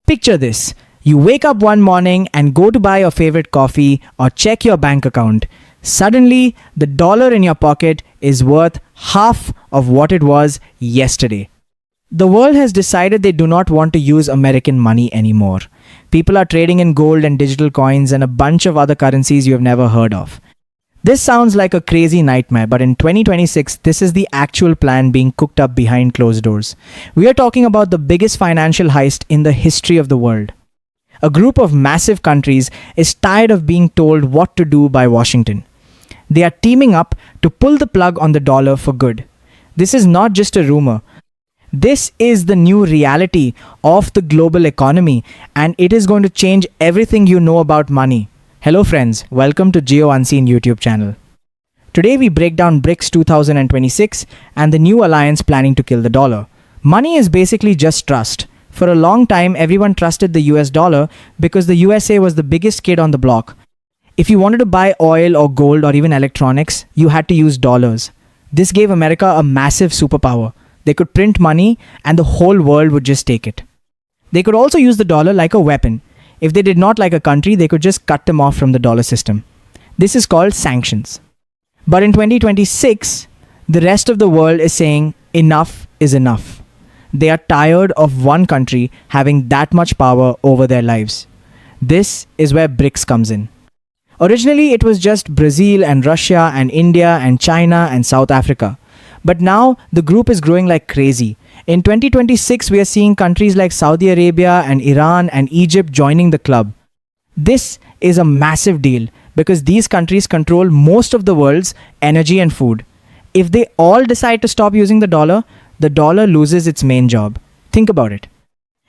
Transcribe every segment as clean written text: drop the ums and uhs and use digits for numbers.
Picture this. You wake up one morning and go to buy your favorite coffee or check your bank account. Suddenly, the dollar in your pocket is worth half of what it was yesterday. The world has decided they do not want to use American money anymore. People are trading in gold and digital coins and a bunch of other currencies you have never heard of. This sounds like a crazy nightmare, but in 2026, this is the actual plan being cooked up behind closed doors. We are talking about the biggest financial heist in the history of the world. A group of massive countries is tired of being told what to do by Washington. They are teaming up to pull the plug on the dollar for good. This is not just a rumor. This is the new reality of the global economy, and it is going to change everything you know about money. Hello friends, welcome to Geo Unseen YouTube channel. Today we break down BRICS 2026 and the new alliance planning to kill the dollar. Money is basically just trust. For a long time, everyone trusted the US dollar because the USA was the biggest kid on the block. If you wanted to buy oil or gold or even electronics, you had to use dollars. This gave America a massive superpower. They could print money and the whole world would just take it. They could also use the dollar like a weapon. If they did not like a country, they could just cut them off from the dollar system. This is called sanctions. But in 2026, the rest of the world is saying enough is enough. They are tired of one country having that much power over their lives. This is where BRICS comes in. Originally, it was just Brazil and Russia and India and China and South Africa. But now, the group is growing like crazy. In 2026, we are seeing countries like Saudi Arabia and Iran and Egypt joining the club. This is a massive deal because these countries control most of the world's energy and food. If they all decide to stop using the dollar loses its main job. Think about it.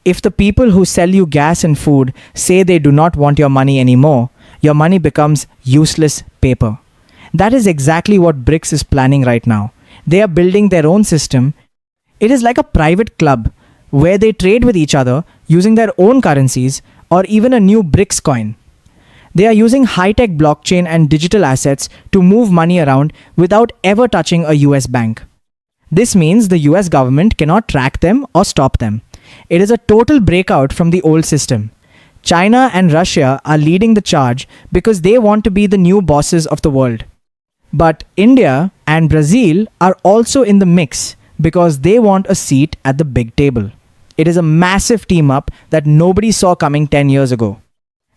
If the people who sell you gas and food say they do not want your money anymore, your money becomes useless paper. That is exactly what BRICS is planning right now. They are building their own system. It is like a private club where they trade with each other using their own currencies or even a new BRICS coin. They are using high-tech blockchain and digital assets to move money around without ever touching a US bank. This means the US government cannot track them or stop them. It is a total breakout from the old system. China and Russia are leading the charge because they want to be the new bosses of the world. But India and Brazil are also in the mix because they want a seat at the big table. It is a massive team up that nobody saw coming 10 years ago.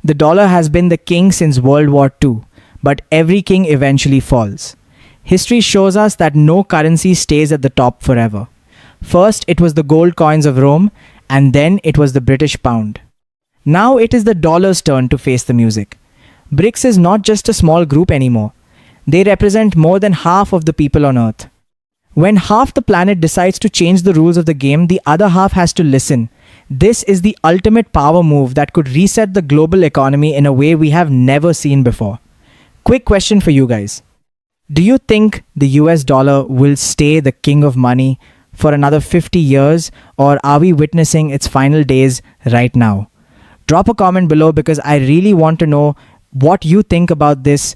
The dollar has been the king since World War II, but every king eventually falls. History shows us that no currency stays at the top forever. First, it was the gold coins of Rome, and then it was the British pound. Now it is the dollar's turn to face the music. BRICS is not just a small group anymore. They represent more than half of the people on Earth. When half the planet decides to change the rules of the game, the other half has to listen. This is the ultimate power move that could reset the global economy in a way we have never seen before. Quick question for you guys. Do you think the US dollar will stay the king of money for another 50 years, or are we witnessing its final days right now? Drop a comment below because I really want to know what you think about this.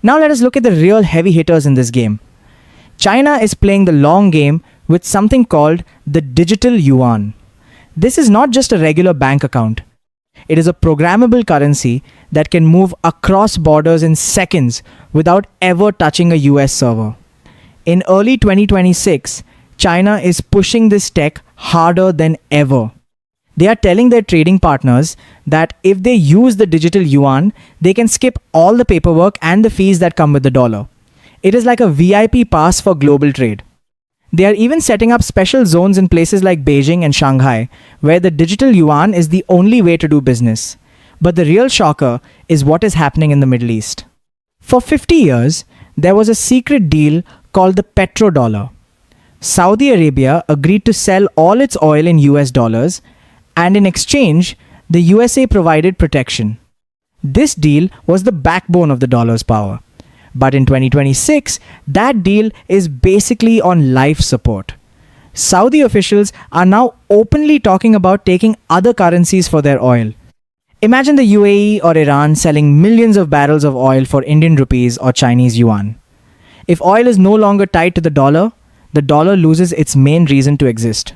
Now let us look at the real heavy hitters in this game. China is playing the long game with something called the digital yuan. This is not just a regular bank account. It is a programmable currency that can move across borders in seconds without ever touching a US server. In early 2026, China is pushing this tech harder than ever. They are telling their trading partners that if they use the digital yuan, they can skip all the paperwork and the fees that come with the dollar. It is like a VIP pass for global trade. They are even setting up special zones in places like Beijing and Shanghai, where the digital yuan is the only way to do business. But the real shocker is what is happening in the Middle East. For 50 years, there was a secret deal called the petrodollar. Saudi Arabia agreed to sell all its oil in US dollars, and in exchange, the USA provided protection. This deal was the backbone of the dollar's power. But in 2026, that deal is basically on life support. Saudi officials are now openly talking about taking other currencies for their oil. Imagine the UAE or Iran selling millions of barrels of oil for Indian rupees or Chinese yuan. If oil is no longer tied to the dollar loses its main reason to exist.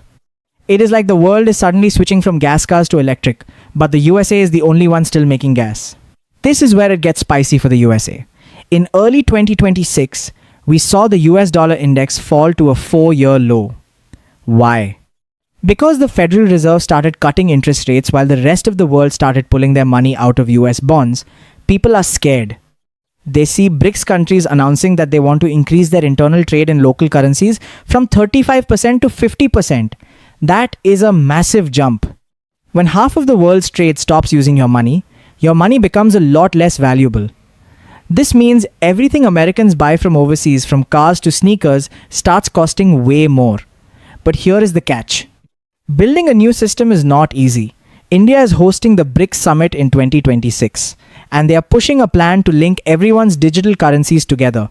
It is like the world is suddenly switching from gas cars to electric, but the USA is the only one still making gas. This is where it gets spicy for the USA. In early 2026, we saw the US dollar index fall to a 4-year low. Why? Because the Federal Reserve started cutting interest rates while the rest of the world started pulling their money out of US bonds, people are scared. They see BRICS countries announcing that they want to increase their internal trade in local currencies from 35% to 50%. That is a massive jump. When half of the world's trade stops using your money becomes a lot less valuable. This means everything Americans buy from overseas, from cars to sneakers, starts costing way more. But here is the catch. Building a new system is not easy. India is hosting the BRICS summit in 2026, and they are pushing a plan to link everyone's digital currencies together.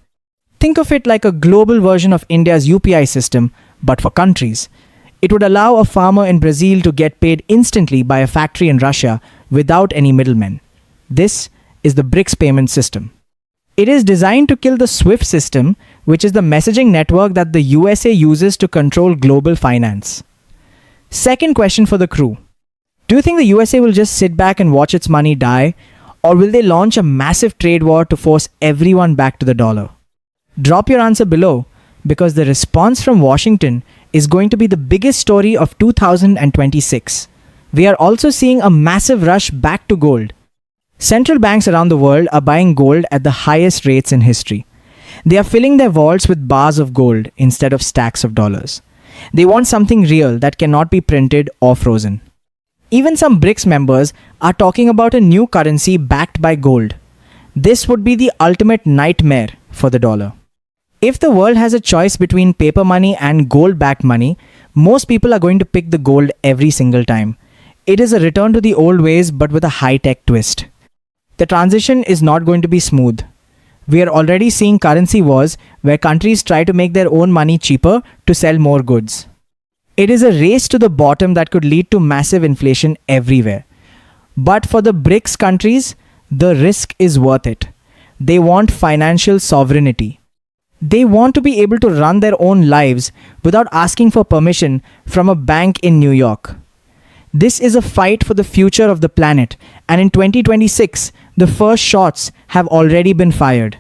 Think of it like a global version of India's UPI system, but for countries. It would allow a farmer in Brazil to get paid instantly by a factory in Russia without any middlemen. This is the BRICS payment system. It is designed to kill the SWIFT system, which is the messaging network that the USA uses to control global finance. Second question for the crew. Do you think the USA will just sit back and watch its money die, or will they launch a massive trade war to force everyone back to the dollar? Drop your answer below, because the response from Washington is going to be the biggest story of 2026. We are also seeing a massive rush back to gold. Central banks around the world are buying gold at the highest rates in history. They are filling their vaults with bars of gold instead of stacks of dollars. They want something real that cannot be printed or frozen. Even some BRICS members are talking about a new currency backed by gold. This would be the ultimate nightmare for the dollar. If the world has a choice between paper money and gold-backed money, most people are going to pick the gold every single time. It is a return to the old ways but with a high-tech twist. The transition is not going to be smooth. We are already seeing currency wars where countries try to make their own money cheaper to sell more goods. It is a race to the bottom that could lead to massive inflation everywhere. But for the BRICS countries, the risk is worth it. They want financial sovereignty. They want to be able to run their own lives without asking for permission from a bank in New York. This is a fight for the future of the planet, and in 2026, the first shots have already been fired.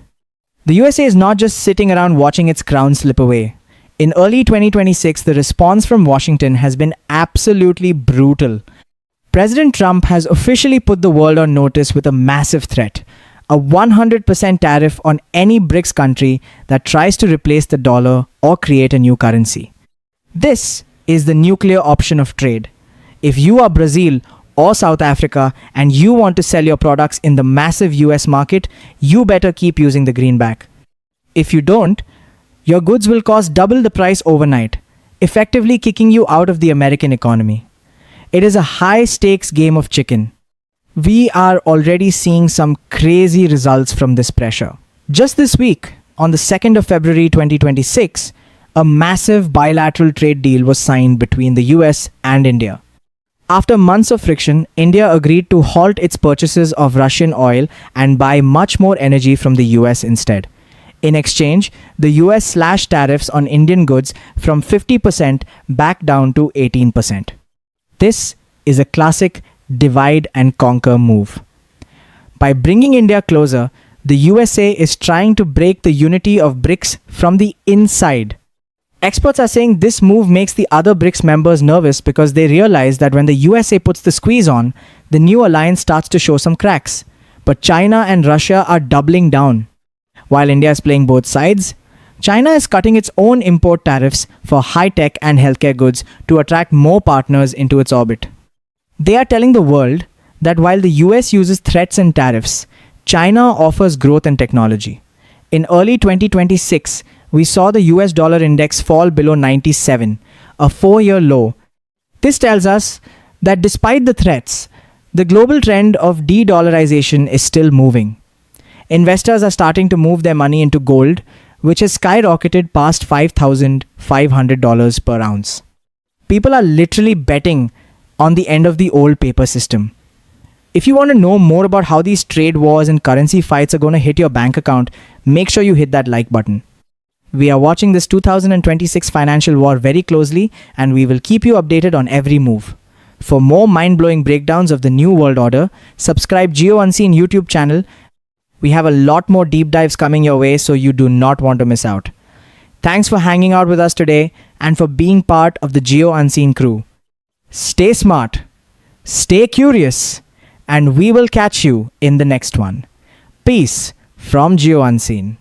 The USA is not just sitting around watching its crown slip away. In early 2026, the response from Washington has been absolutely brutal. President Trump has officially put the world on notice with a massive threat. A 100% tariff on any BRICS country that tries to replace the dollar or create a new currency. This is the nuclear option of trade. If you are Brazil or South Africa and you want to sell your products in the massive US market, you better keep using the greenback. If you don't, your goods will cost double the price overnight, effectively kicking you out of the American economy. It is a high-stakes game of chicken. We are already seeing some crazy results from this pressure. Just this week, on the 2nd of February 2026, a massive bilateral trade deal was signed between the US and India. After months of friction, India agreed to halt its purchases of Russian oil and buy much more energy from the US instead. In exchange, the US slashed tariffs on Indian goods from 50% back down to 18%. This is a classic divide and conquer move. By bringing India closer, the USA is trying to break the unity of BRICS from the inside. Experts are saying this move makes the other BRICS members nervous because they realize that when the USA puts the squeeze on, the new alliance starts to show some cracks. But China and Russia are doubling down. While India is playing both sides, China is cutting its own import tariffs for high-tech and healthcare goods to attract more partners into its orbit. They are telling the world that while the US uses threats and tariffs, China offers growth and technology. In early 2026, we saw the US dollar index fall below 97, a 4-year low. This tells us that despite the threats, the global trend of de-dollarization is still moving. Investors are starting to move their money into gold, which has skyrocketed past $5,500 per ounce. People are literally betting on the end of the old paper system. If you want to know more about how these trade wars and currency fights are going to hit your bank account, make sure you hit that like button. We are watching this 2026 financial war very closely, and we will keep you updated on every move. For more mind-blowing breakdowns of the new world order, subscribe Geo Unseen YouTube channel. We have a lot more deep dives coming your way, so you do not want to miss out. Thanks for hanging out with us today and for being part of the Geo Unseen crew. Stay smart, stay curious, and we will catch you in the next one. Peace from Geo Unseen.